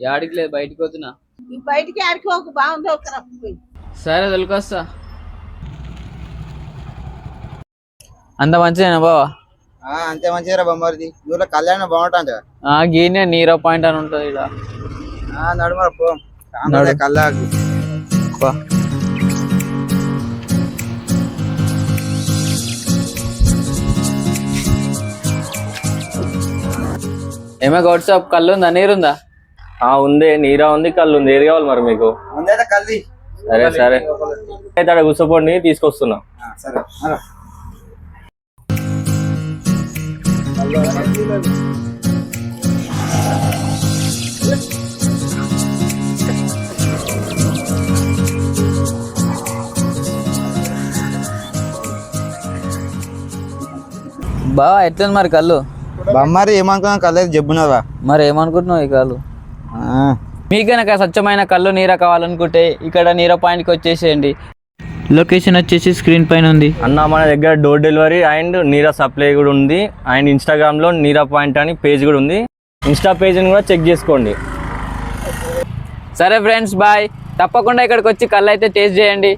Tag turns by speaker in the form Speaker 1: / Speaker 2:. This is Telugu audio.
Speaker 1: యాడికి లేదు, బయటికి పోతున్నా.
Speaker 2: బయటికి ఆడికి ఒక బాగుంది
Speaker 1: సరే తొలికొస్తా. అంత మంచిదేనా బావా?
Speaker 3: అంతే మంచిగా బొమ్మది ఊర్లో కళ్యాణం బాగుంటా.
Speaker 1: గీనే నీరో పాయింట్ అని ఉంటది ఇక్కడ.
Speaker 3: నడుమర పో కళ్ళకి
Speaker 1: ఏమే గౌడ్సాప్ కళ్ళు ఉందా, నీరుందా?
Speaker 4: ఉంది, నీరా ఉంది, కళ్ళు ఉంది. ఏది కావాలి మరి మీకు?
Speaker 3: కల్లి.
Speaker 4: సరే సరే అయితే అక్కడ కూర్చోపోండి, తీసుకొస్తున్నా.
Speaker 3: సరే
Speaker 1: బావా ఎట్లేదు మరి కళ్ళు?
Speaker 3: బొమ్మారి ఏమనుకున్నా కళ్ళేది జబ్బున్నదా?
Speaker 1: మరి ఏమనుకుంటున్నావు ఈ కళ్ళు? మీకు కనుక స్వచ్ఛమైన కళ్ళు నీర కావాలనుకుంటే ఇక్కడ నీర పాయింట్కి వచ్చేసేయండి. లొకేషన్ వచ్చేసి స్క్రీన్ పైన ఉంది
Speaker 4: అన్న. మన దగ్గర door delivery and neera supply కూడా ఉంది. అండ్ ఇన్స్టాగ్రామ్లో నీరా పాయింట్ అని పేజ్ కూడా ఉంది. ఇన్స్టా పేజ్ని కూడా చెక్ చేసుకోండి.
Speaker 1: సరే ఫ్రెండ్స్, బాయ్. తప్పకుండా ఇక్కడికి వచ్చి కళ్ళు అయితే టేస్ట్ చేయండి.